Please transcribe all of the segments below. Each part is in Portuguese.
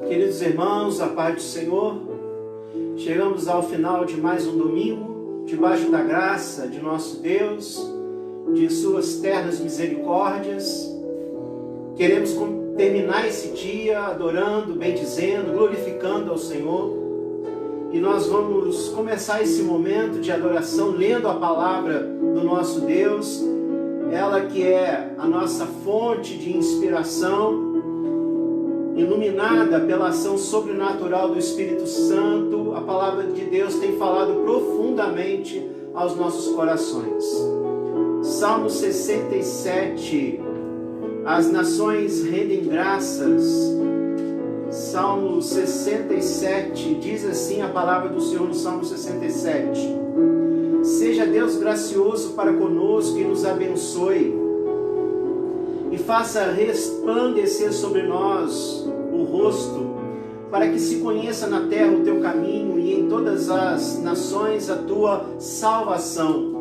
Queridos irmãos, a paz do Senhor, chegamos ao final de mais um domingo, debaixo da graça de nosso Deus, de suas ternas misericórdias. Queremos terminar esse dia adorando, bendizendo, glorificando ao Senhor. E nós vamos começar esse momento de adoração lendo a palavra do nosso Deus, ela que é a nossa fonte de inspiração, iluminada pela ação sobrenatural do Espírito Santo. A palavra de Deus tem falado profundamente aos nossos corações. Salmo 67, as nações rendem graças. Salmo 67, diz assim a palavra do Senhor no Salmo 67. Seja Deus gracioso para conosco e nos abençoe, e faça resplandecer sobre nós o rosto, para que se conheça na terra o teu caminho e em todas as nações a tua salvação.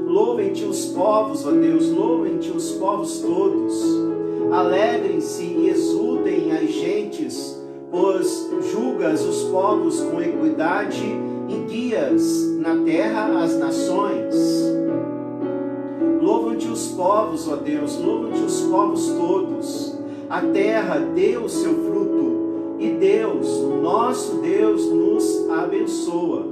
Louvem-te os povos, ó Deus, louvem-te os povos todos. Alegrem-se e exultem as gentes, pois julgas os povos com equidade e guias na terra as nações. Louvam-te os povos, ó Deus, louvam-te os povos todos. A terra deu o seu fruto, e Deus, o nosso Deus, nos abençoa.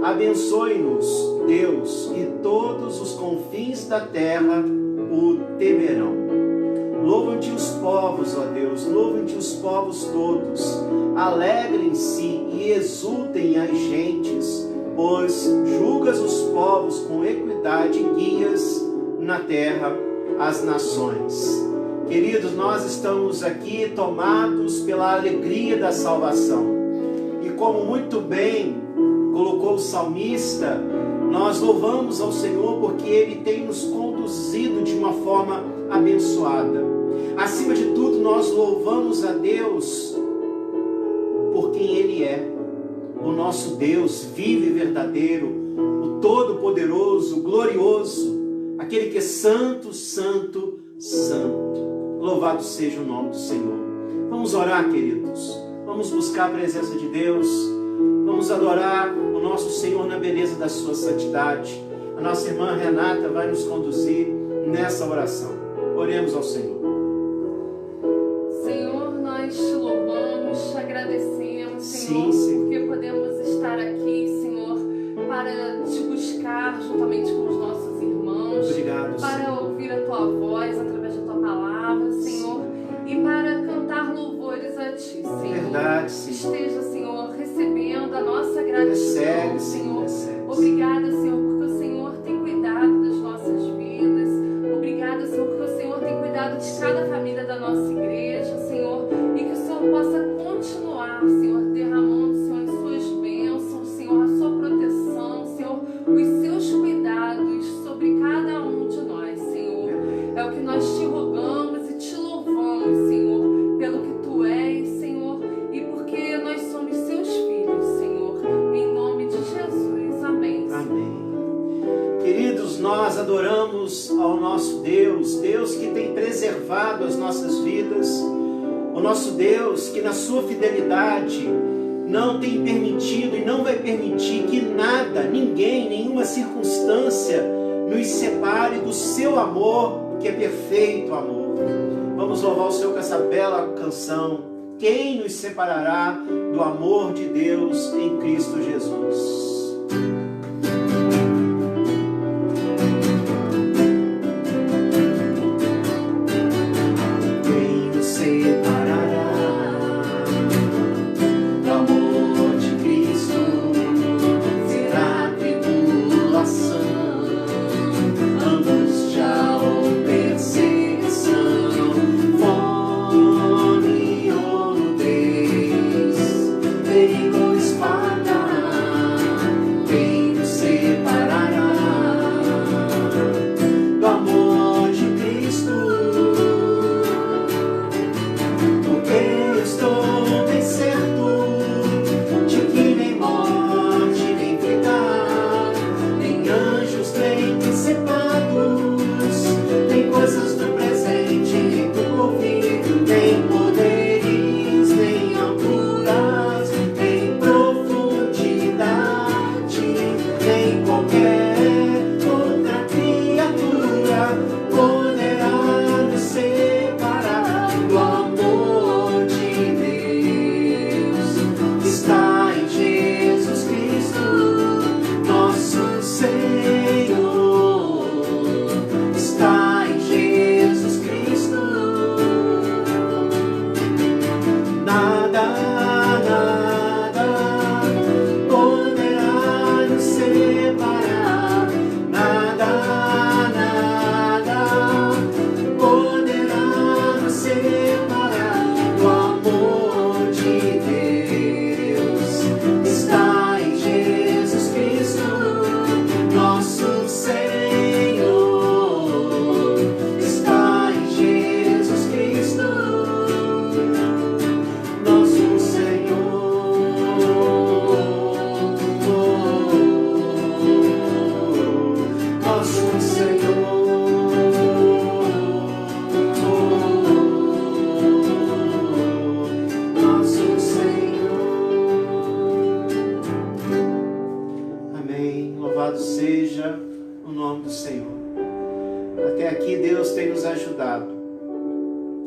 Abençoe-nos, Deus, e todos os confins da terra o temerão. Louvam-te os povos, ó Deus, louvam-te os povos todos. Alegrem-se e exultem as gentes, pois julgas os povos com equidade e guias na terra as nações. Queridos, nós estamos aqui tomados pela alegria da salvação. E como muito bem colocou o salmista, nós louvamos ao Senhor porque Ele tem nos conduzido de uma forma abençoada. Acima de tudo, nós louvamos a Deus por quem Ele é. O nosso Deus vivo e verdadeiro, o Todo-Poderoso, o Glorioso, aquele que é santo, santo, santo. Louvado seja o nome do Senhor. Vamos orar, queridos. Vamos buscar a presença de Deus. Vamos adorar o nosso Senhor na beleza da sua santidade. A nossa irmã Renata vai nos conduzir nessa oração. Oremos ao Senhor. Senhor, nós te louvamos, te agradecemos, Senhor, Sim. porque podemos estar aqui, Senhor, para te buscar juntamente com os nossos irmãos. Obrigado, para Senhor. ouvir a tua voz através da tua palavra, Senhor, e para cantar louvores a ti, Senhor. Verdade, Senhor. Esteja, Senhor, recebendo a nossa gratidão, Recebe, Senhor. recebe. Obrigada, Senhor, porque o Senhor tem cuidado das nossas vidas. Obrigada, Senhor, porque o Senhor tem cuidado de cada família da nossa igreja, Senhor, e que o Senhor possa continuar, Senhor, derramando, Senhor, as suas bênçãos, Senhor, a sua proteção, Senhor, os seus cuidados sobre cada um de nós, Senhor. É o que nós te rogamos e te louvamos, Senhor, pelo que tu és, Senhor, e porque nós somos seus filhos, Senhor. Em nome de Jesus. Amém. Amém. Queridos, nós adoramos ao nosso Deus, Deus que tem preservado as nossas vidas, o nosso Deus que na sua fidelidade não tem permitido e não vai permitir que nada, ninguém, nenhuma circunstância nos separe do seu amor, que é perfeito amor. Vamos louvar o Senhor com essa bela canção. Quem nos separará do amor de Deus em Cristo Jesus? Espada,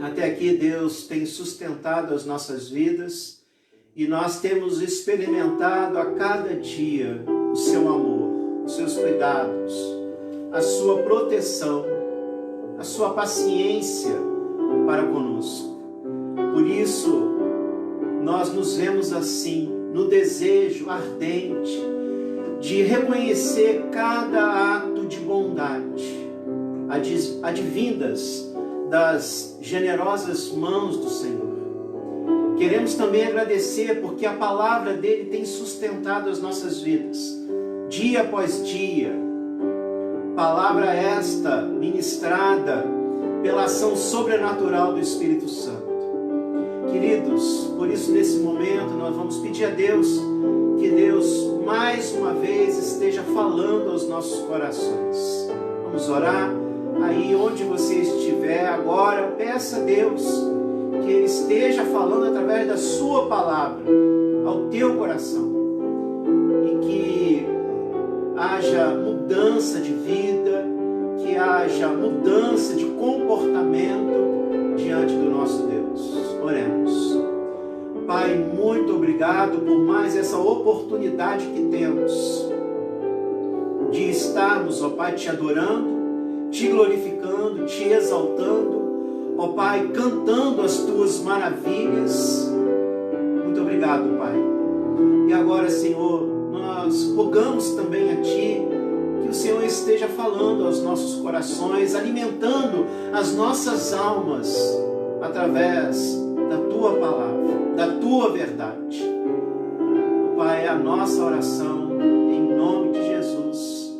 Até aqui Deus tem sustentado as nossas vidas e nós temos experimentado a cada dia o seu amor, os seus cuidados, a sua proteção, a sua paciência para conosco. Por isso, nós nos vemos assim, no desejo ardente de reconhecer cada ato de bondade, advindas das generosas mãos do Senhor. Queremos também agradecer porque a palavra dele tem sustentado as nossas vidas, dia após dia. Palavra esta ministrada pela ação sobrenatural do Espírito Santo. Queridos, por isso nesse momento nós vamos pedir a Deus que Deus mais uma vez esteja falando aos nossos corações. Vamos orar? Aí onde você estiver agora, peça a Deus que Ele esteja falando através da sua palavra ao teu coração e que haja mudança de vida, que haja mudança de comportamento diante do nosso Deus. Oremos. Pai, muito obrigado por mais essa oportunidade que temos de estarmos, ó Pai, te adorando, te glorificando, te exaltando, ó Pai, cantando as tuas maravilhas. Muito obrigado, Pai. E agora, Senhor, nós rogamos também a Ti que o Senhor esteja falando aos nossos corações, alimentando as nossas almas através da Tua palavra, da Tua verdade. Pai, é a nossa oração em nome de Jesus.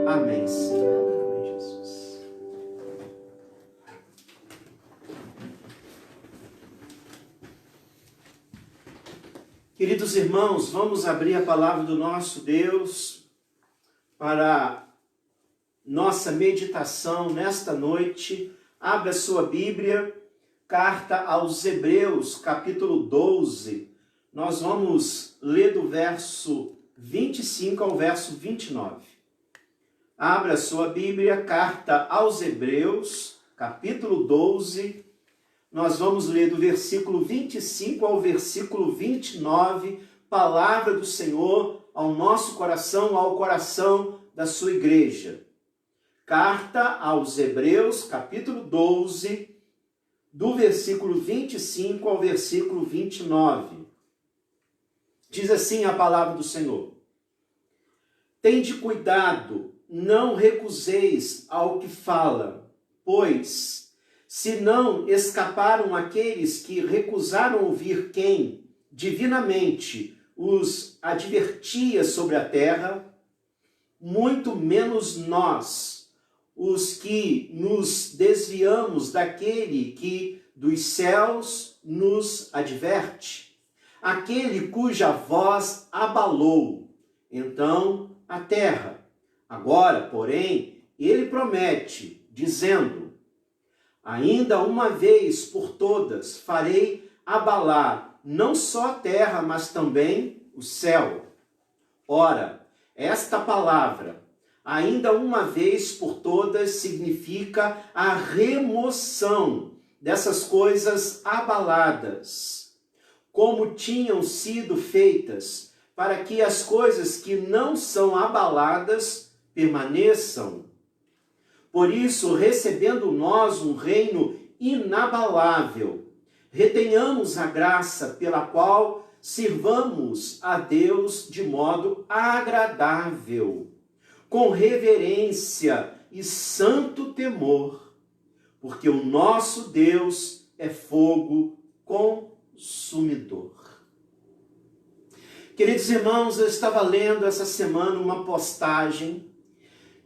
Amém, Senhor. Amém, Jesus. Queridos irmãos, vamos abrir a palavra do nosso Deus para nossa meditação nesta noite. Abra sua Bíblia, carta aos Hebreus, capítulo 12. Nós vamos ler do verso 25 ao verso 29. Abra sua Bíblia, carta aos Hebreus, capítulo 12. Nós vamos ler do versículo 25 ao versículo 29, palavra do Senhor ao nosso coração, ao coração da sua igreja. Carta aos Hebreus, capítulo 12, do versículo 25 ao versículo 29. Diz assim a palavra do Senhor: Tende cuidado, não recuseis ao que fala, pois, se não escaparam aqueles que recusaram ouvir quem, divinamente, os advertia sobre a terra, muito menos nós, os que nos desviamos daquele que dos céus nos adverte, aquele cuja voz abalou, então, a terra. Agora, porém, ele promete, dizendo: Ainda uma vez por todas farei abalar não só a terra, mas também o céu. Ora, esta palavra, ainda uma vez por todas, significa a remoção dessas coisas abaladas, como tinham sido feitas, para que as coisas que não são abaladas permaneçam. Por isso, recebendo nós um reino inabalável, retenhamos a graça pela qual sirvamos a Deus de modo agradável, com reverência e santo temor, porque o nosso Deus é fogo consumidor. Queridos irmãos, eu estava lendo essa semana uma postagem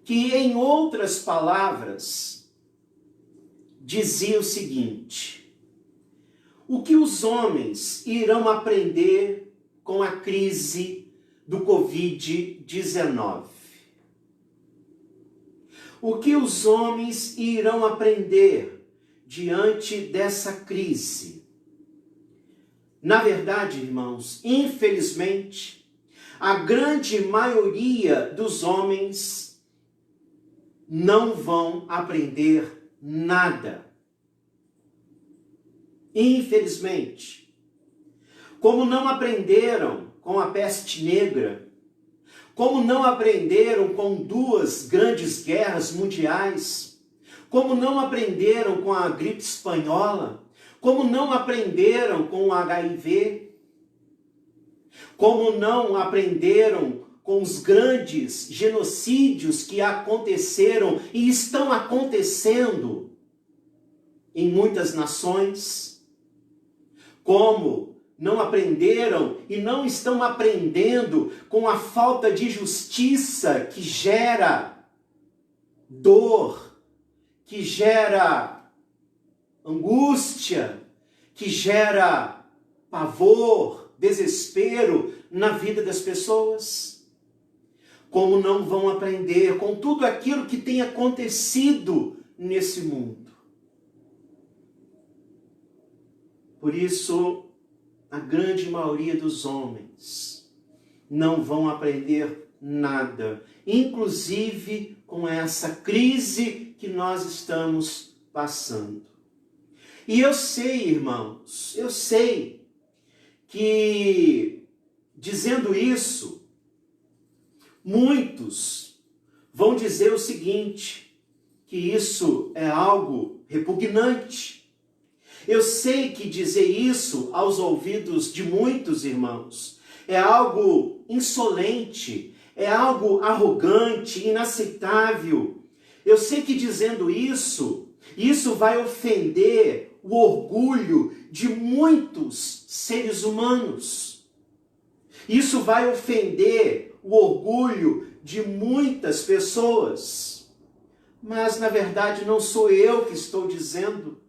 que, em outras palavras, dizia o seguinte: o que os homens irão aprender com a crise do Covid-19? O que os homens irão aprender diante dessa crise? Na verdade, irmãos, infelizmente, a grande maioria dos homens não vão aprender nada. Infelizmente. Como não aprenderam com a peste negra, como não aprenderam com 2 grandes guerras mundiais, como não aprenderam com a gripe espanhola, como não aprenderam com o HIV, como não aprenderam com os grandes genocídios que aconteceram e estão acontecendo em muitas nações, como não aprenderam e não estão aprendendo com a falta de justiça que gera dor, que gera angústia, que gera pavor, desespero na vida das pessoas. Como não vão aprender com tudo aquilo que tem acontecido nesse mundo. Por isso, a grande maioria dos homens não vão aprender nada, inclusive com essa crise que nós estamos passando. E eu sei, irmãos, eu sei que, dizendo isso, muitos vão dizer o seguinte, que isso é algo repugnante. Eu sei que dizer isso aos ouvidos de muitos irmãos é algo insolente, é algo arrogante, inaceitável. Eu sei que dizendo isso vai ofender o orgulho de muitos seres humanos. Isso vai ofender o orgulho de muitas pessoas. Mas, na verdade, não sou eu que estou dizendo.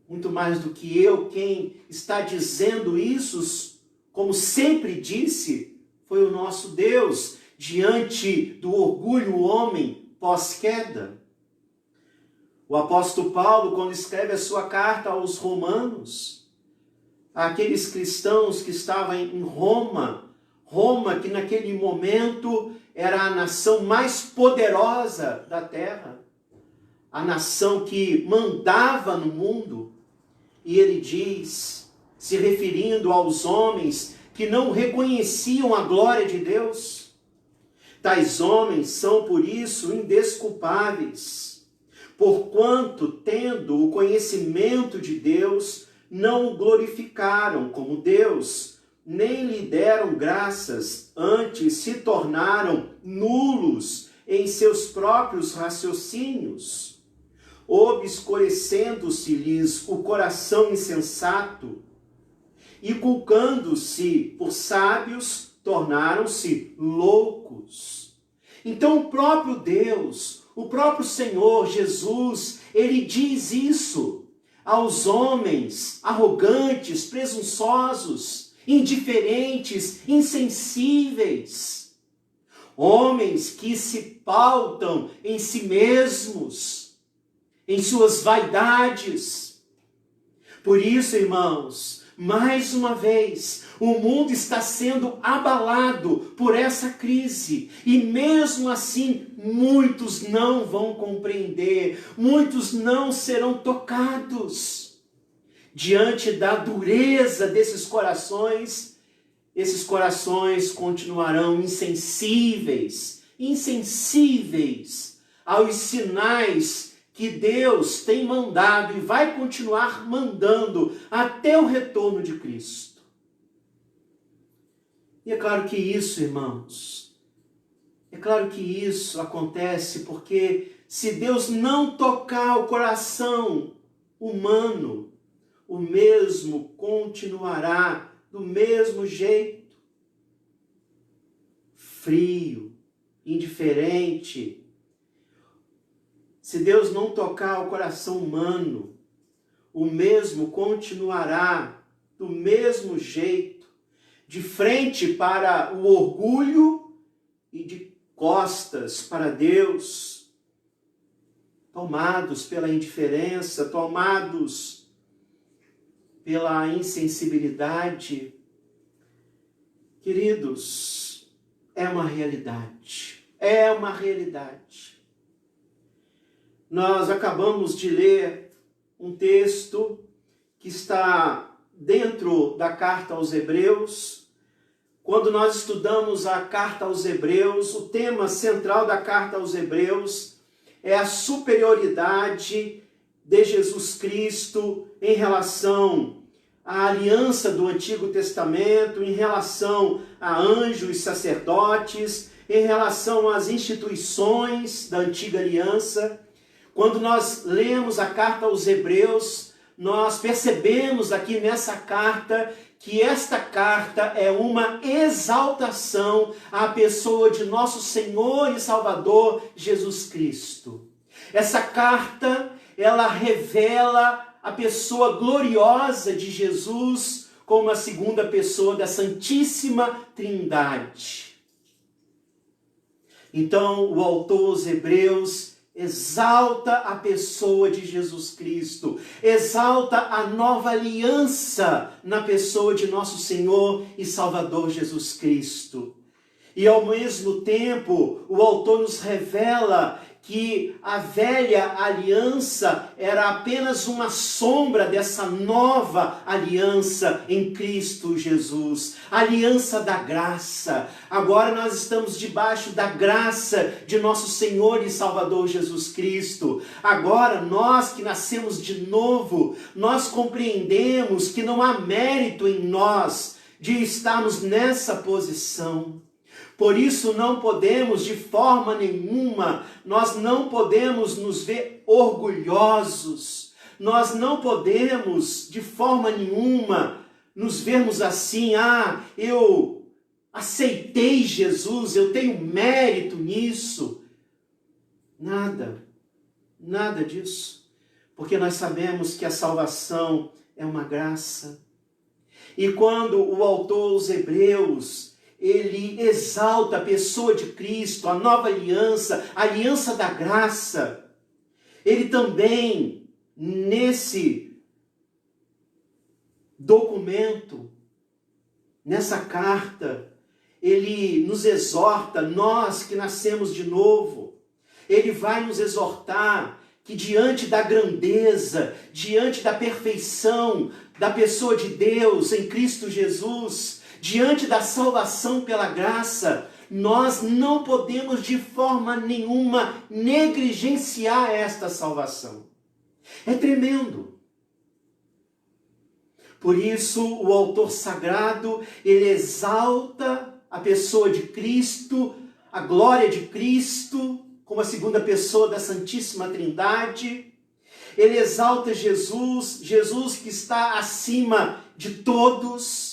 Muito mais do que eu, quem está dizendo isso, como sempre disse, foi o nosso Deus, diante do orgulho homem pós-queda. O apóstolo Paulo, quando escreve a sua carta aos romanos, aqueles cristãos que estavam em Roma, que naquele momento era a nação mais poderosa da terra, a nação que mandava no mundo, e ele diz, se referindo aos homens que não reconheciam a glória de Deus, tais homens são por isso indesculpáveis, porquanto, tendo o conhecimento de Deus, não o glorificaram como Deus, nem lhe deram graças, antes se tornaram nulos em seus próprios raciocínios, obscurecendo-se-lhes o coração insensato, e culcando-se por sábios, tornaram-se loucos. Então o próprio Deus, o próprio Senhor Jesus, ele diz isso aos homens arrogantes, presunçosos, indiferentes, insensíveis. Homens que se pautam em si mesmos, em suas vaidades. Por isso, irmãos, mais uma vez, o mundo está sendo abalado por essa crise. E mesmo assim, muitos não vão compreender, muitos não serão tocados. Diante da dureza desses corações, esses corações continuarão insensíveis aos sinais que Deus tem mandado e vai continuar mandando até o retorno de Cristo. E é claro que isso, irmãos, é claro que isso acontece porque se Deus não tocar o coração humano, o mesmo continuará do mesmo jeito, frio, indiferente. Se Deus não tocar o coração humano, o mesmo continuará do mesmo jeito, de frente para o orgulho e de costas para Deus, tomados pela indiferença, tomados pela insensibilidade. Queridos, é uma realidade. Nós acabamos de ler um texto que está dentro da carta aos Hebreus. Quando nós estudamos a carta aos Hebreus, o tema central da carta aos Hebreus é a superioridade de Jesus Cristo em relação à aliança do Antigo Testamento, em relação a anjos e sacerdotes, em relação às instituições da Antiga Aliança. Quando nós lemos a carta aos Hebreus, nós percebemos aqui nessa carta que esta carta é uma exaltação à pessoa de nosso Senhor e Salvador Jesus Cristo. Essa carta, ela revela a pessoa gloriosa de Jesus como a segunda pessoa da Santíssima Trindade. Então, o autor aos Hebreus exalta a pessoa de Jesus Cristo, exalta a nova aliança na pessoa de nosso Senhor e Salvador Jesus Cristo. E ao mesmo tempo, o autor nos revela que a velha aliança era apenas uma sombra dessa nova aliança em Cristo Jesus, a aliança da graça. Agora nós estamos debaixo da graça de nosso Senhor e Salvador Jesus Cristo. Agora nós que nascemos de novo, nós compreendemos que não há mérito em nós de estarmos nessa posição. Por isso não podemos de forma nenhuma, nós não podemos nos ver orgulhosos, nós não podemos de forma nenhuma nos vermos assim, eu aceitei Jesus, eu tenho mérito nisso. Nada disso, porque nós sabemos que a salvação é uma graça. E quando o autor aos Hebreus, ele exalta a pessoa de Cristo, a nova aliança, a aliança da graça. Ele também, nesse documento, nessa carta, ele nos exorta, nós que nascemos de novo. Ele vai nos exortar que diante da grandeza, diante da perfeição da pessoa de Deus em Cristo Jesus, diante da salvação pela graça, nós não podemos de forma nenhuma negligenciar esta salvação. É tremendo. Por isso, o autor sagrado, ele exalta a pessoa de Cristo, a glória de Cristo, como a segunda pessoa da Santíssima Trindade. Ele exalta Jesus, Jesus que está acima de todos.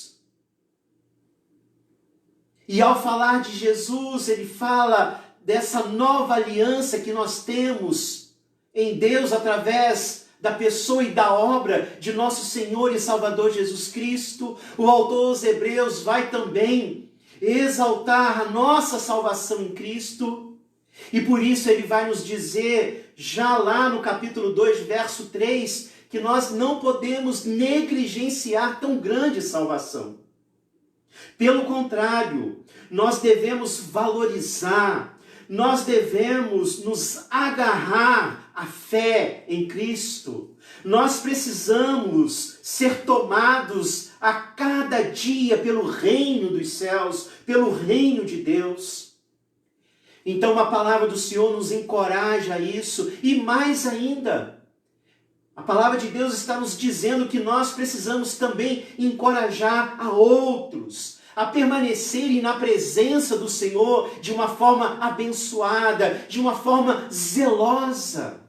E ao falar de Jesus, ele fala dessa nova aliança que nós temos em Deus através da pessoa e da obra de nosso Senhor e Salvador Jesus Cristo. O autor aos Hebreus vai também exaltar a nossa salvação em Cristo. E por isso ele vai nos dizer, já lá no capítulo 2, verso 3, que nós não podemos negligenciar tão grande salvação. Pelo contrário, nós devemos valorizar, nós devemos nos agarrar à fé em Cristo. Nós precisamos ser tomados a cada dia pelo reino dos céus, pelo reino de Deus. Então a palavra do Senhor nos encoraja a isso, e mais ainda, a palavra de Deus está nos dizendo que nós precisamos também encorajar a outros a permanecerem na presença do Senhor de uma forma abençoada, de uma forma zelosa.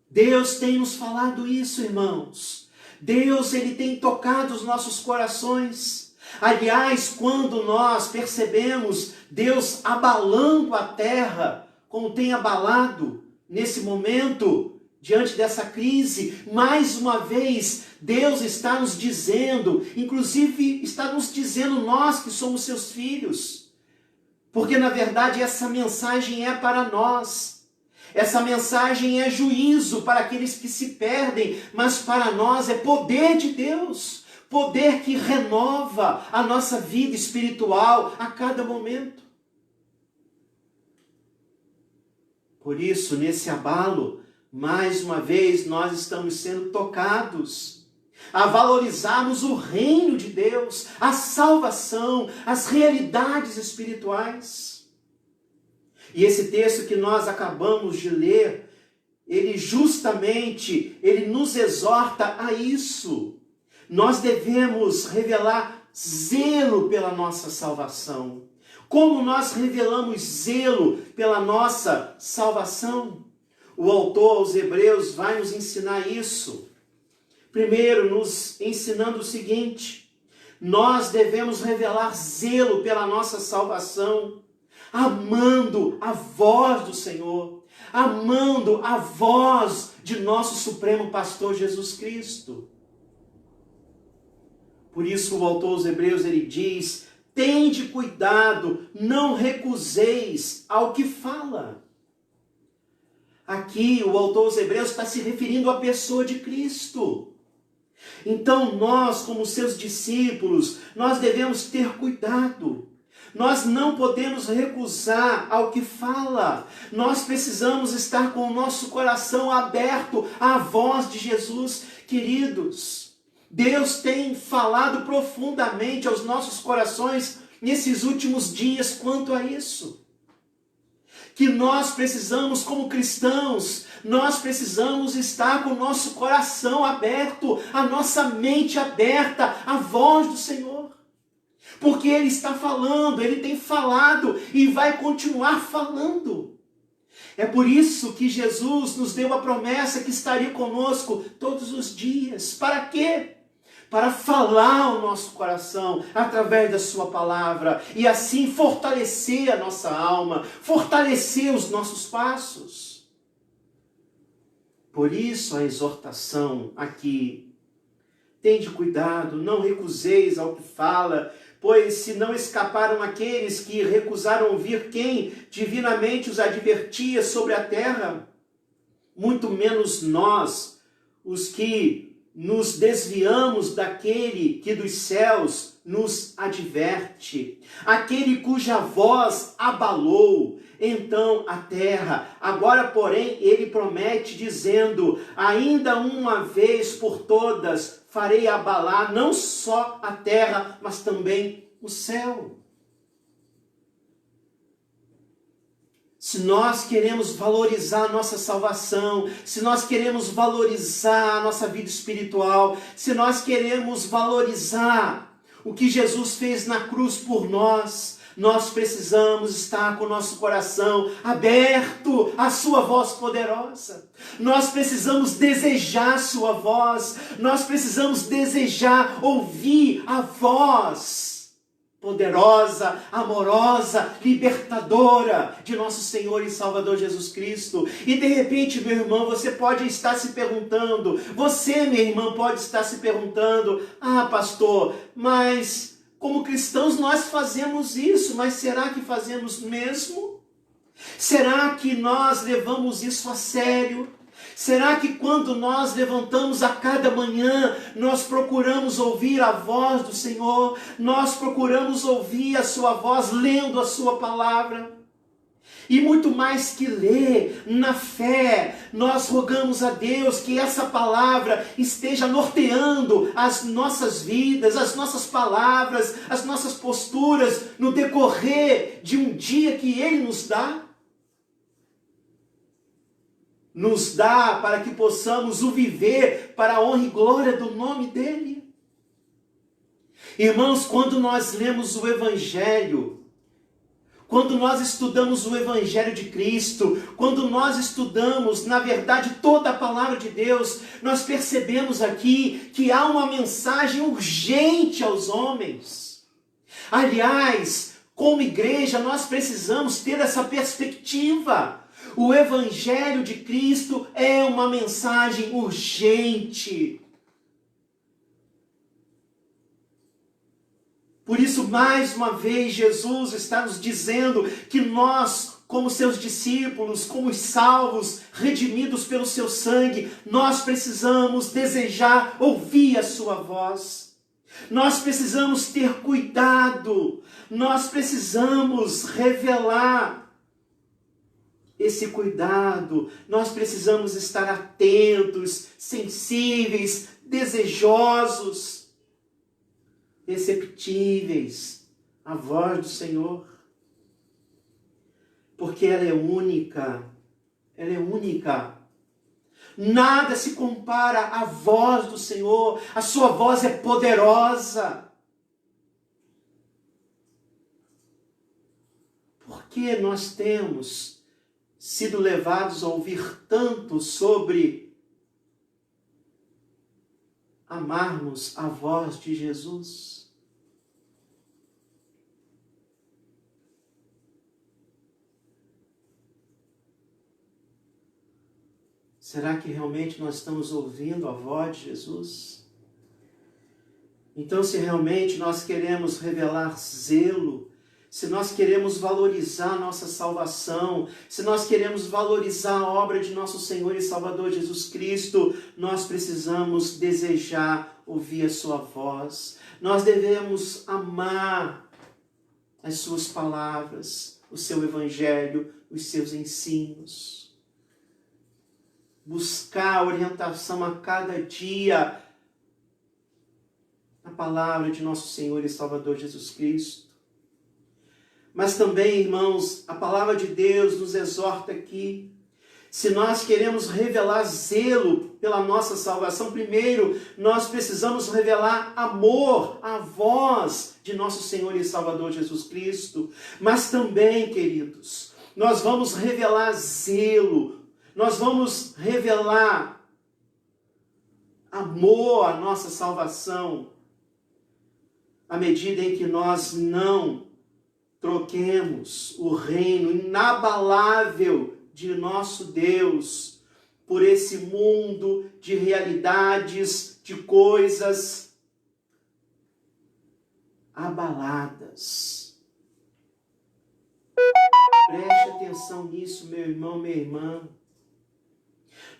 Deus tem nos falado isso, irmãos. Deus, ele tem tocado os nossos corações. Aliás, quando nós percebemos Deus abalando a terra, como tem abalado nesse momento, diante dessa crise, mais uma vez, Deus está nos dizendo, inclusive está nos dizendo nós que somos seus filhos, porque na verdade essa mensagem é para nós, essa mensagem é juízo para aqueles que se perdem, mas para nós é poder de Deus, poder que renova a nossa vida espiritual a cada momento. Por isso, nesse abalo, mais uma vez nós estamos sendo tocados a valorizarmos o reino de Deus, a salvação, as realidades espirituais. E esse texto que nós acabamos de ler, ele nos exorta a isso. Nós devemos revelar zelo pela nossa salvação. Como nós revelamos zelo pela nossa salvação? O autor aos Hebreus vai nos ensinar isso. Primeiro, nos ensinando o seguinte: nós devemos revelar zelo pela nossa salvação, amando a voz do Senhor, amando a voz de nosso Supremo Pastor Jesus Cristo. Por isso o autor aos Hebreus, ele diz: tende cuidado, não recuseis ao que fala. Aqui o autor aos Hebreus está se referindo à pessoa de Cristo. Então nós, como seus discípulos, nós devemos ter cuidado. Nós não podemos recusar ao que fala. Nós precisamos estar com o nosso coração aberto à voz de Jesus. Queridos, Deus tem falado profundamente aos nossos corações nesses últimos dias quanto a isso. Que nós precisamos, como cristãos, nós precisamos estar com o nosso coração aberto, a nossa mente aberta à voz do Senhor. Porque Ele está falando, Ele tem falado e vai continuar falando. É por isso que Jesus nos deu a promessa que estaria conosco todos os dias. Para quê? Para falar ao nosso coração através da sua palavra e assim fortalecer a nossa alma, fortalecer os nossos passos. Por isso a exortação aqui: tende cuidado, não recuseis ao que fala, pois se não escaparam aqueles que recusaram ouvir quem divinamente os advertia sobre a terra, muito menos nós, os que nos desviamos daquele que dos céus nos adverte, aquele cuja voz abalou então a terra. Agora, porém, ele promete dizendo: ainda uma vez por todas farei abalar não só a terra, mas também o céu. Se nós queremos valorizar a nossa salvação, se nós queremos valorizar a nossa vida espiritual, se nós queremos valorizar o que Jesus fez na cruz por nós, nós precisamos estar com o nosso coração aberto à sua voz poderosa. Nós precisamos desejar a sua voz, nós precisamos desejar ouvir a voz poderosa, amorosa, libertadora de nosso Senhor e Salvador Jesus Cristo. E de repente, meu irmão, você pode estar se perguntando, você, minha irmã, pode estar se perguntando: ah, pastor, mas como cristãos nós fazemos isso, mas será que fazemos mesmo? Será que nós levamos isso a sério? Será que quando nós levantamos a cada manhã, nós procuramos ouvir a voz do Senhor? Nós procuramos ouvir a sua voz lendo a sua palavra? E muito mais que ler, na fé, nós rogamos a Deus que essa palavra esteja norteando as nossas vidas, as nossas palavras, as nossas posturas no decorrer de um dia que Ele nos dá. Nos dá para que possamos o viver para a honra e glória do nome dEle. Irmãos, quando nós lemos o Evangelho, quando nós estudamos o Evangelho de Cristo, quando nós estudamos, na verdade, toda a palavra de Deus, nós percebemos aqui que há uma mensagem urgente aos homens. Aliás, como igreja, nós precisamos ter essa perspectiva. O Evangelho de Cristo é uma mensagem urgente. Por isso, mais uma vez, Jesus está nos dizendo que nós, como seus discípulos, como os salvos, redimidos pelo seu sangue, nós precisamos desejar ouvir a sua voz. Nós precisamos ter cuidado. Nós precisamos revelar esse cuidado, nós precisamos estar atentos, sensíveis, desejosos, receptíveis à voz do Senhor. Porque ela é única, ela é única. Nada se compara à voz do Senhor, a sua voz é poderosa. Por que nós temos sido levados a ouvir tanto sobre amarmos a voz de Jesus? Será que realmente nós estamos ouvindo a voz de Jesus? Então, se realmente nós queremos revelar zelo, se nós queremos valorizar a nossa salvação, se nós queremos valorizar a obra de nosso Senhor e Salvador Jesus Cristo, nós precisamos desejar ouvir a sua voz. Nós devemos amar as suas palavras, o seu evangelho, os seus ensinos. Buscar orientação a cada dia na palavra de nosso Senhor e Salvador Jesus Cristo. Mas também, irmãos, a palavra de Deus nos exorta aqui. Se nós queremos revelar zelo pela nossa salvação, primeiro nós precisamos revelar amor à voz de nosso Senhor e Salvador Jesus Cristo. Mas também, queridos, nós vamos revelar zelo, nós vamos revelar amor à nossa salvação à medida em que nós não troquemos o reino inabalável de nosso Deus por esse mundo de realidades, de coisas abaladas. Preste atenção nisso, meu irmão, minha irmã.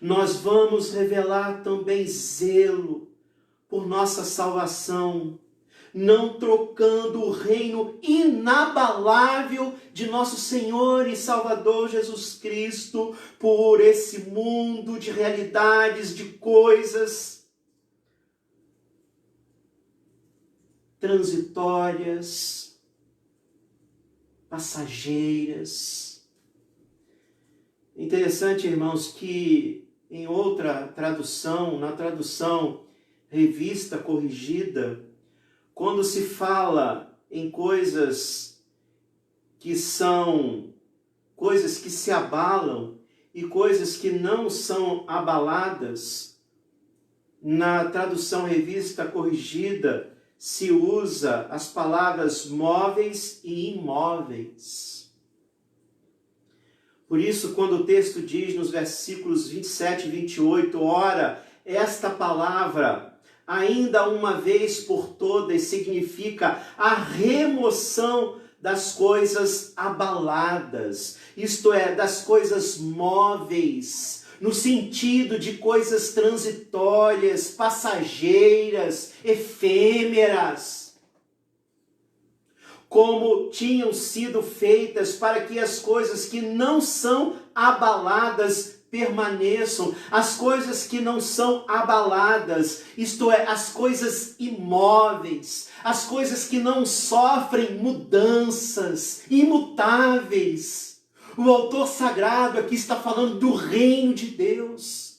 Nós vamos revelar também zelo por nossa salvação, não trocando o reino inabalável de nosso Senhor e Salvador Jesus Cristo por esse mundo de realidades, de coisas transitórias, passageiras. Interessante, irmãos, que em outra tradução, na tradução Revista Corrigida, quando se fala em coisas que são coisas que se abalam e coisas que não são abaladas, na tradução Revista Corrigida se usa as palavras móveis e imóveis. Por isso, quando o texto diz nos versículos 27 e 28, ora, esta palavra ainda uma vez por todas significa a remoção das coisas abaladas, isto é, das coisas móveis, no sentido de coisas transitórias, passageiras, efêmeras, como tinham sido feitas para que as coisas que não são abaladas permaneçam, as coisas que não são abaladas, isto é, as coisas imóveis, as coisas que não sofrem mudanças, imutáveis. O autor sagrado aqui está falando do reino de Deus.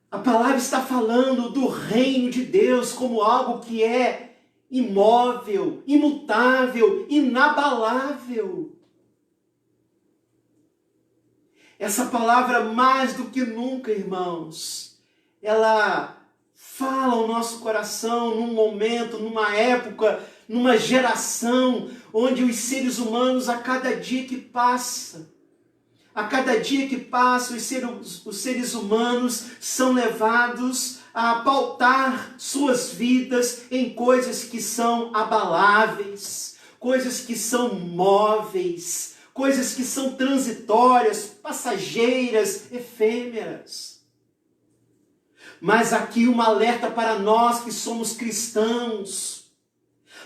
A palavra está falando do reino de Deus como algo que é imóvel, imutável, inabalável. Essa palavra, mais do que nunca, irmãos, ela fala ao nosso coração num momento, numa época, numa geração, onde os seres humanos, a cada dia que passa, os seres humanos são levados a pautar suas vidas em coisas que são abaláveis, coisas que são móveis, coisas que são transitórias, passageiras, efêmeras. Mas aqui um alerta para nós que somos cristãos,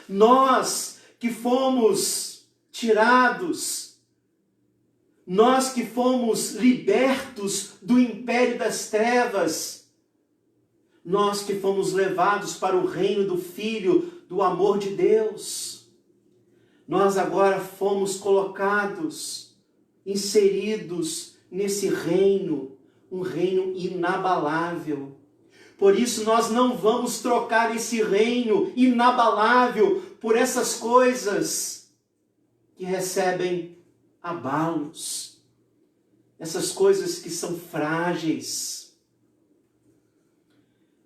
nós que fomos tirados nós que fomos libertos do império das trevas, nós que fomos levados para o reino do Filho, do amor de Deus, nós agora fomos colocados, inseridos nesse reino, um reino inabalável. Por isso nós não vamos trocar esse reino inabalável por essas coisas que recebem abalos, essas coisas que são frágeis.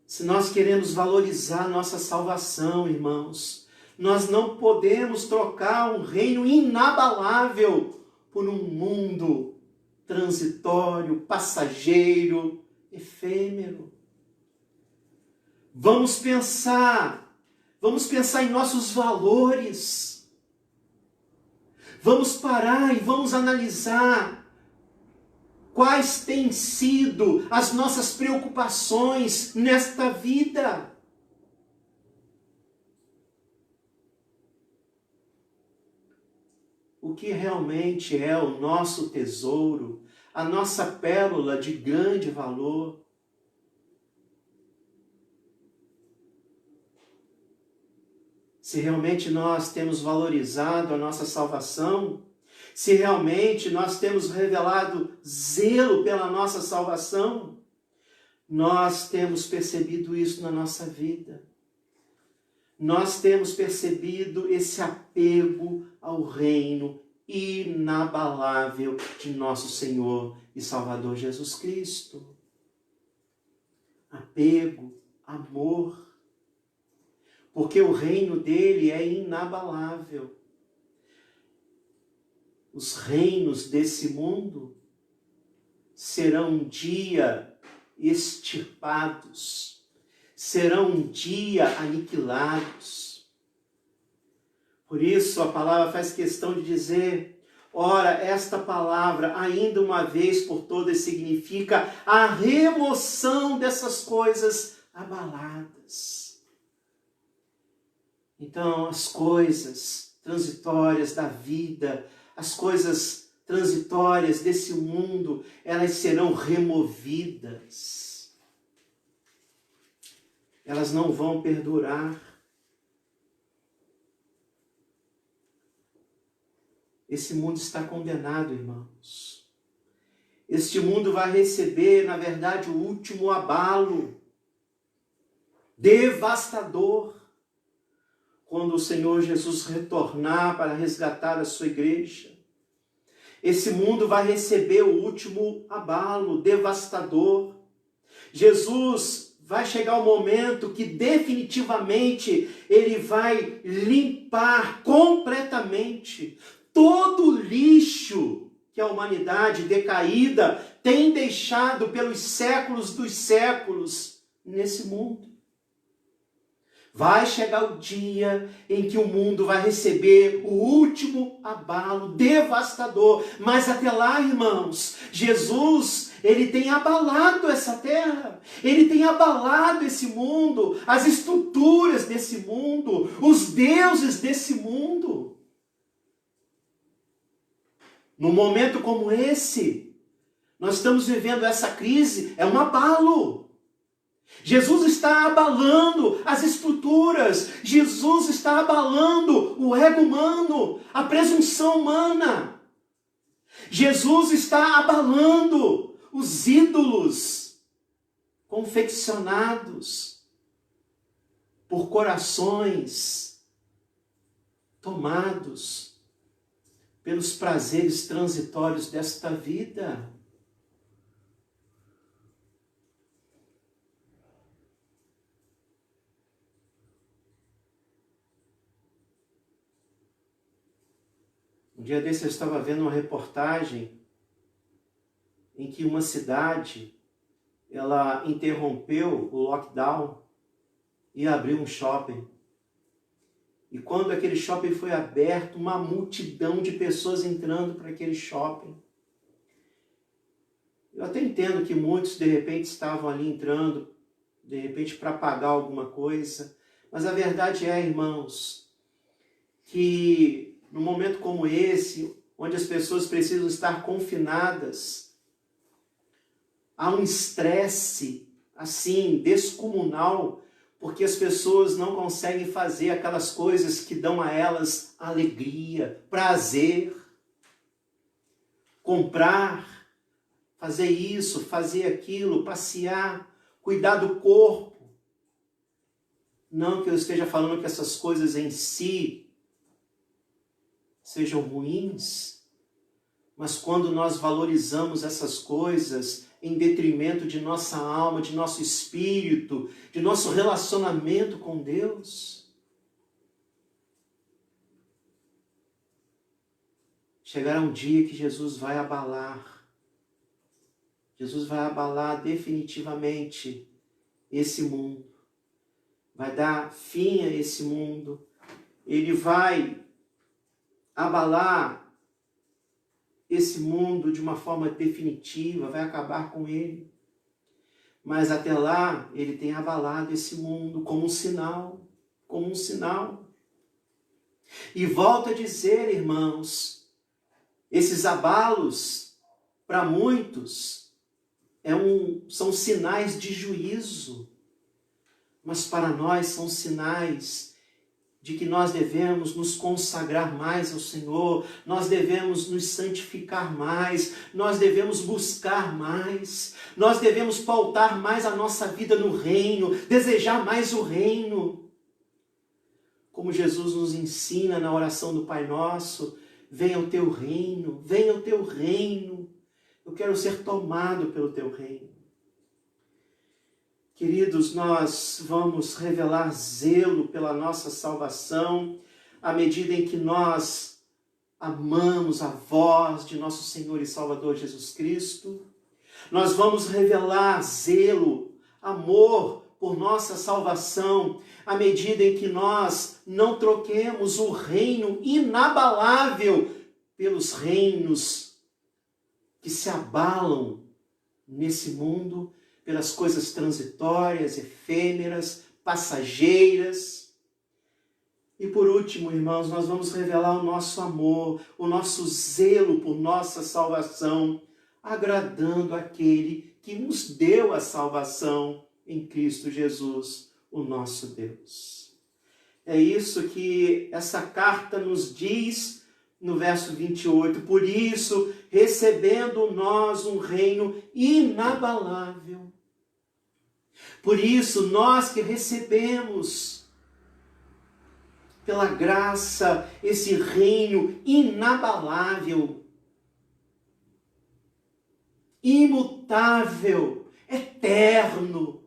Se nós queremos valorizar nossa salvação, irmãos, nós não podemos trocar um reino inabalável por um mundo transitório, passageiro, efêmero. Vamos pensar em nossos valores. Vamos parar e vamos analisar quais têm sido as nossas preocupações nesta vida. O que realmente é o nosso tesouro, a nossa pérola de grande valor. Se realmente nós temos valorizado a nossa salvação, se realmente nós temos revelado zelo pela nossa salvação, nós temos percebido isso na nossa vida. Nós temos percebido esse apego ao reino inabalável de nosso Senhor e Salvador Jesus Cristo. Apego, amor, porque o reino dele é inabalável. Os reinos desse mundo serão um dia extirpados, serão um dia aniquilados. Por isso a palavra faz questão de dizer, ora, esta palavra, ainda uma vez por todas, significa a remoção dessas coisas abaladas. Então, as coisas transitórias da vida, as coisas transitórias desse mundo, elas serão removidas. Elas não vão perdurar. Esse mundo está condenado, irmãos. Este mundo vai receber, na verdade, o último abalo devastador, quando o Senhor Jesus retornar para resgatar a sua igreja. Esse mundo vai receber o último abalo devastador. Jesus vai chegar o momento que definitivamente ele vai limpar completamente todo o lixo que a humanidade decaída tem deixado pelos séculos dos séculos nesse mundo. Vai chegar o dia em que o mundo vai receber o último abalo devastador. Mas até lá, irmãos, Jesus, ele tem abalado essa terra. Ele tem abalado esse mundo, as estruturas desse mundo, os deuses desse mundo. Num momento como esse, nós estamos vivendo essa crise, é um abalo. Jesus está abalando as estruturas, Jesus está abalando o ego humano, a presunção humana. Jesus está abalando os ídolos confeccionados por corações tomados pelos prazeres transitórios desta vida. Um dia desse eu estava vendo uma reportagem em que uma cidade, ela interrompeu o lockdown e abriu um shopping. E quando aquele shopping foi aberto, uma multidão de pessoas entrando para aquele shopping. Eu até entendo que muitos de repente estavam ali entrando, de repente para pagar alguma coisa, mas a verdade é, irmãos, que num momento como esse, onde as pessoas precisam estar confinadas. Há um estresse, assim, descomunal, porque as pessoas não conseguem fazer aquelas coisas que dão a elas alegria, prazer. Comprar, fazer isso, fazer aquilo, passear, cuidar do corpo. Não que eu esteja falando que essas coisas em si sejam ruins, mas quando nós valorizamos essas coisas em detrimento de nossa alma, de nosso espírito, de nosso relacionamento com Deus, chegará um dia que Jesus vai abalar. Jesus vai abalar definitivamente esse mundo. Vai dar fim a esse mundo. Ele vai abalar esse mundo de uma forma definitiva, vai acabar com ele. Mas até lá, ele tem abalado esse mundo como um sinal, como um sinal. E volto a dizer, irmãos, esses abalos, para muitos, são sinais de juízo, mas para nós são sinais de que nós devemos nos consagrar mais ao Senhor, nós devemos nos santificar mais, nós devemos buscar mais, nós devemos pautar mais a nossa vida no reino, desejar mais o reino. Como Jesus nos ensina na oração do Pai Nosso, venha o teu reino, venha o teu reino, eu quero ser tomado pelo teu reino. Queridos, nós vamos revelar zelo pela nossa salvação à medida em que nós amamos a voz de nosso Senhor e Salvador Jesus Cristo. Nós vamos revelar zelo, amor por nossa salvação à medida em que nós não troquemos o reino inabalável pelos reinos que se abalam nesse mundo, pelas coisas transitórias, efêmeras, passageiras. E por último, irmãos, nós vamos revelar o nosso amor, o nosso zelo por nossa salvação, agradando aquele que nos deu a salvação em Cristo Jesus, o nosso Deus. É isso que essa carta nos diz no verso 28. Por isso, recebendo nós um reino inabalável. Por isso, nós que recebemos, pela graça, esse reino inabalável, imutável, eterno,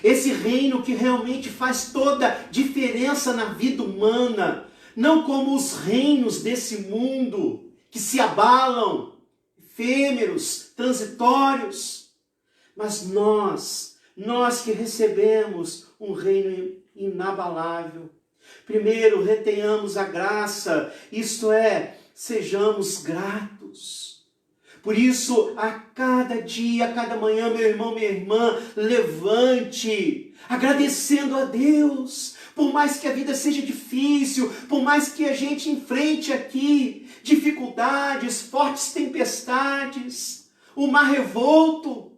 esse reino que realmente faz toda a diferença na vida humana, não como os reinos desse mundo, que se abalam, efêmeros, transitórios, mas nós que recebemos um reino inabalável, primeiro retenhamos a graça, isto é, sejamos gratos. Por isso, a cada dia, a cada manhã, meu irmão, minha irmã, levante, agradecendo a Deus, por mais que a vida seja difícil, por mais que a gente enfrente aqui dificuldades, fortes tempestades, o mar revolto,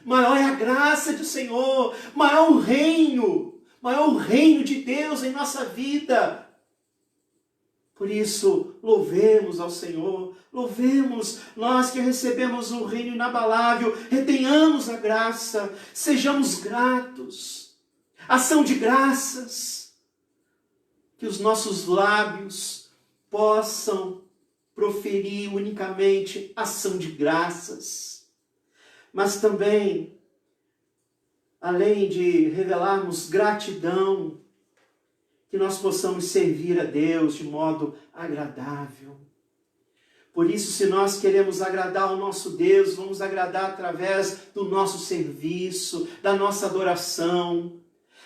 maior é a graça do Senhor, maior o reino de Deus em nossa vida. Por isso, louvemos ao Senhor, louvemos nós que recebemos um reino inabalável, retenhamos a graça, sejamos gratos, ação de graças, que os nossos lábios possam proferir unicamente ação de graças. Mas também, além de revelarmos gratidão, que nós possamos servir a Deus de modo agradável. Por isso, se nós queremos agradar ao nosso Deus, vamos agradar através do nosso serviço, da nossa adoração,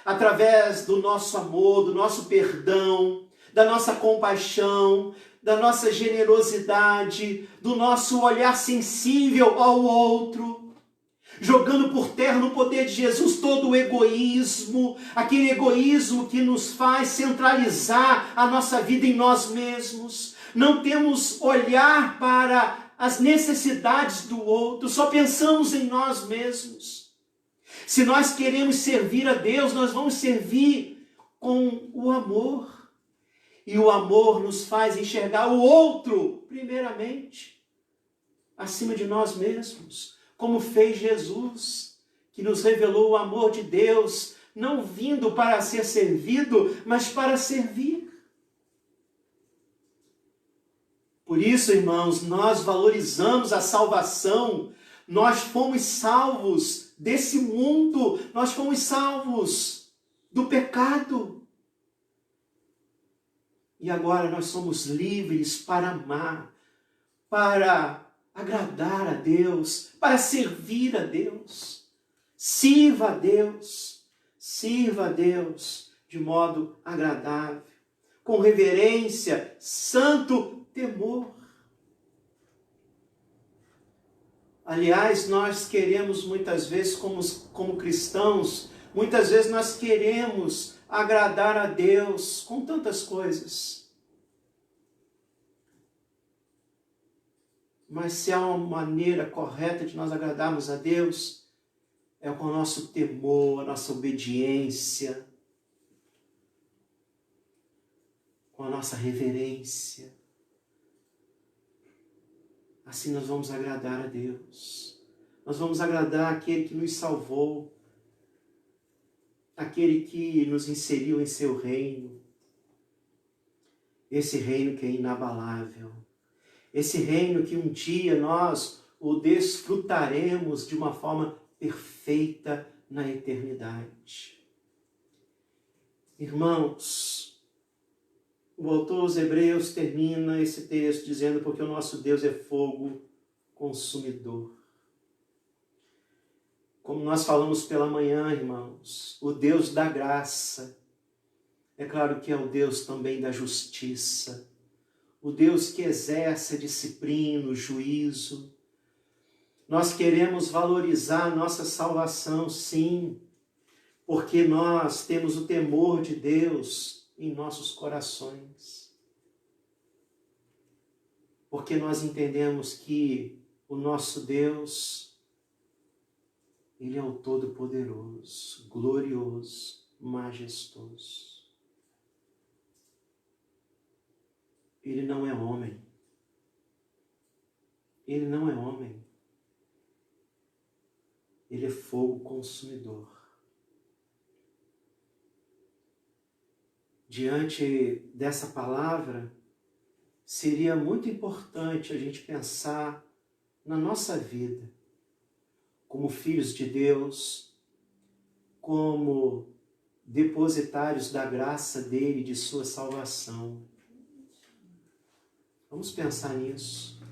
através do nosso amor, do nosso perdão, da nossa compaixão, da nossa generosidade, do nosso olhar sensível ao outro, jogando por terra no poder de Jesus todo o egoísmo, aquele egoísmo que nos faz centralizar a nossa vida em nós mesmos, não temos olhar para as necessidades do outro, só pensamos em nós mesmos. Se nós queremos servir a Deus, nós vamos servir com o amor. E o amor nos faz enxergar o outro, primeiramente, acima de nós mesmos, como fez Jesus, que nos revelou o amor de Deus, não vindo para ser servido, mas para servir. Por isso, irmãos, nós valorizamos a salvação. Nós fomos salvos desse mundo, nós fomos salvos do pecado. E agora nós somos livres para amar, para agradar a Deus, para servir a Deus. Sirva a Deus de modo agradável, com reverência, santo temor. Aliás, nós queremos muitas vezes, como cristãos, muitas vezes nós queremos agradar a Deus com tantas coisas. Mas se há uma maneira correta de nós agradarmos a Deus, é com o nosso temor, a nossa obediência, com a nossa reverência. Assim nós vamos agradar a Deus. Nós vamos agradar aquele que nos salvou, aquele que nos inseriu em seu reino. Esse reino que é inabalável. Esse reino que um dia nós o desfrutaremos de uma forma perfeita na eternidade. Irmãos, o autor aos Hebreus termina esse texto dizendo: porque o nosso Deus é fogo consumidor. Como nós falamos pela manhã, irmãos, o Deus da graça, é claro que é o Deus também da justiça, o Deus que exerce a disciplina, o juízo. Nós queremos valorizar a nossa salvação, sim, porque nós temos o temor de Deus em nossos corações. Porque nós entendemos que o nosso Deus, Ele é o Todo-Poderoso, glorioso, majestoso. Ele não é homem. Ele não é homem. Ele é fogo consumidor. Diante dessa palavra, seria muito importante a gente pensar na nossa vida, como filhos de Deus, como depositários da graça dele, de sua salvação. Vamos pensar nisso.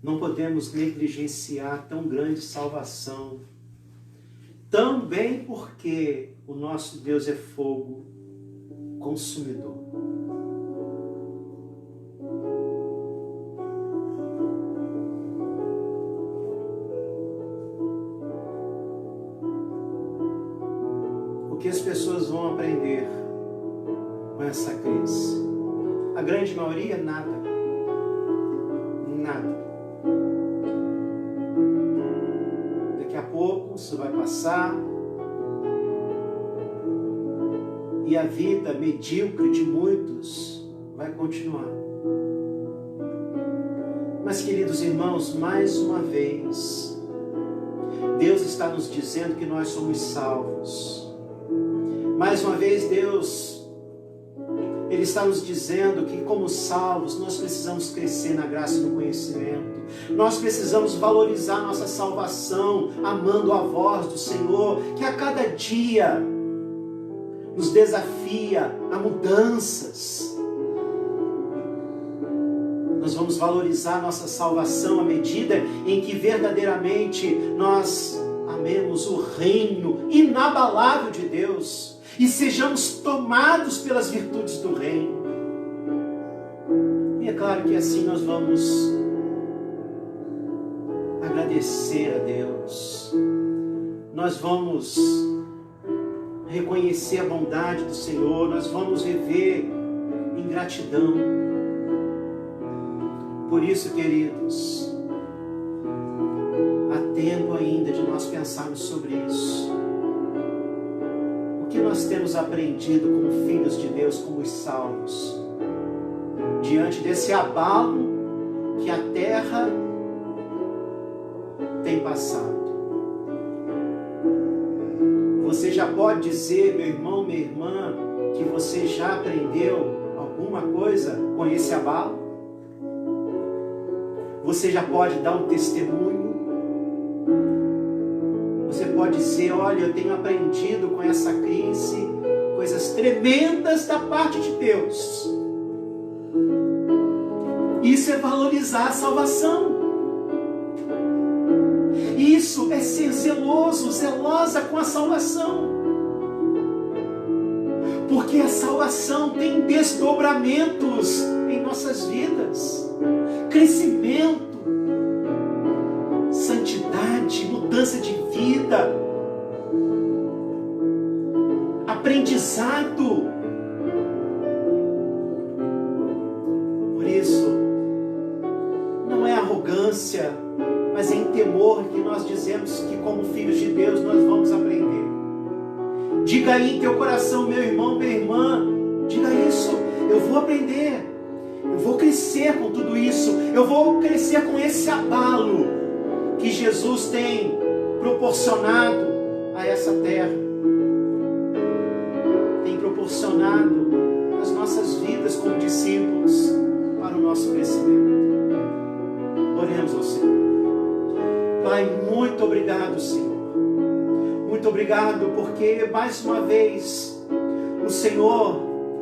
Não podemos negligenciar tão grande salvação, também porque o nosso Deus é fogo consumidor. O que as pessoas vão aprender com essa crise? A grande maioria, nada. Nada. Daqui a pouco isso vai passar e a vida medíocre de muitos vai continuar. Mas, queridos irmãos, mais uma vez, Deus está nos dizendo que nós somos salvos. Mais uma vez, Ele está nos dizendo que, como salvos, nós precisamos crescer na graça e no conhecimento. Nós precisamos valorizar nossa salvação, amando a voz do Senhor, que a cada dia nos desafia a mudanças. Nós vamos valorizar nossa salvação à medida em que verdadeiramente nós amemos o reino inabalável de Deus e sejamos tomados pelas virtudes do reino. E é claro que assim nós vamos agradecer a Deus. Nós vamos reconhecer a bondade do Senhor, nós vamos viver em gratidão. Por isso, queridos, há tempo ainda de nós pensarmos sobre isso. O que nós temos aprendido como filhos de Deus, como os salvos, diante desse abalo que a terra tem passado? Você já pode dizer, meu irmão, minha irmã, que você já aprendeu alguma coisa com esse abalo? Você já pode dar um testemunho? Você pode dizer, olha, eu tenho aprendido com essa crise coisas tremendas da parte de Deus. Isso é valorizar a salvação. Isso é ser zeloso, zelosa com a salvação. Porque a salvação tem desdobramentos em nossas vidas. Crescimento, santidade, mudança de vida, aprendizado. Por isso, não é arrogância, mas é em temor que nós dizemos que como filhos de Deus nós vamos aprender. Diga aí em teu coração, meu irmão, minha irmã, diga isso, eu vou aprender, eu vou crescer com tudo isso, eu vou crescer com esse abalo que Jesus tem proporcionado a essa terra, tem proporcionado as nossas vidas como discípulos para o nosso crescimento. Oremos ao Senhor. Pai, muito obrigado, Senhor. Muito obrigado porque mais uma vez o Senhor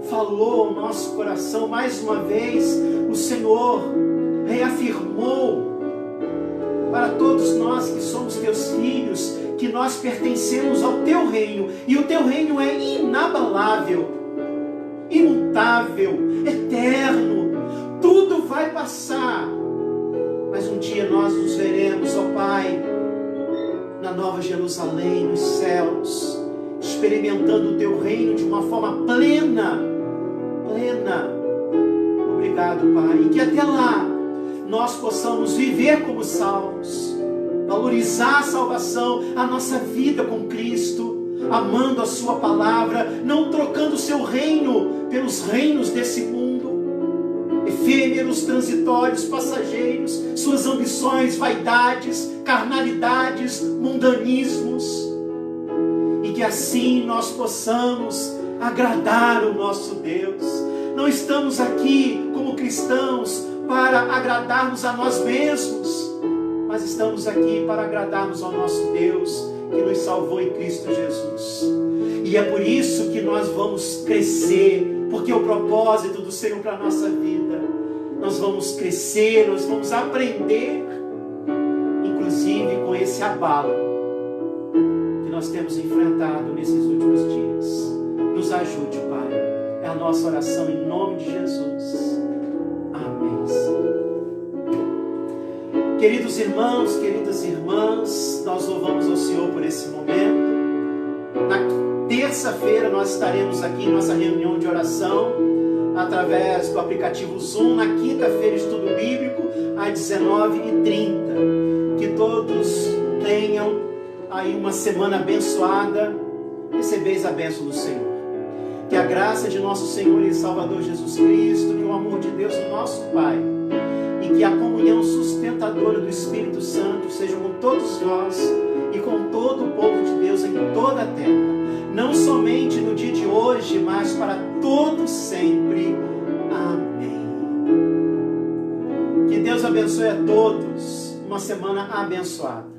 falou ao nosso coração, mais uma vez o Senhor reafirmou para todos nós que somos teus filhos, que nós pertencemos ao teu reino, e o teu reino é inabalável, imutável, eterno. Tudo vai passar, mas um dia nós nos veremos, ó Pai, na Nova Jerusalém, nos céus, experimentando o teu reino de uma forma plena. Obrigado, Pai, e que até lá nós possamos viver como salvos, valorizar a salvação, a nossa vida com Cristo, amando a sua palavra, não trocando o seu reino pelos reinos desse mundo, efêmeros, transitórios, passageiros, suas ambições, vaidades, carnalidades, mundanismos, e que assim nós possamos agradar o nosso Deus. Não estamos aqui como cristãos para agradarmos a nós mesmos, mas estamos aqui para agradarmos ao nosso Deus que nos salvou em Cristo Jesus. E é por isso que nós vamos crescer, porque o propósito do Senhor para a nossa vida, nós vamos crescer, nós vamos aprender, inclusive com esse abalo que nós temos enfrentado nesses últimos dias. Nos ajude, Pai, é a nossa oração em nome de Jesus. Amém, Senhor. Queridos irmãos, queridas irmãs, nós louvamos ao Senhor por esse momento. Na terça-feira nós estaremos aqui em nossa reunião de oração, através do aplicativo Zoom, na quinta-feira, estudo bíblico, às 19h30. Que todos tenham aí uma semana abençoada, recebeis a bênção do Senhor. Que a graça de nosso Senhor e Salvador Jesus Cristo, que o amor de Deus, o nosso Pai, e que a comunhão sustentadora do Espírito Santo seja com todos nós e com todo o povo de Deus em toda a terra, não somente no dia de hoje, mas para todo sempre. Amém. Que Deus abençoe a todos, uma semana abençoada.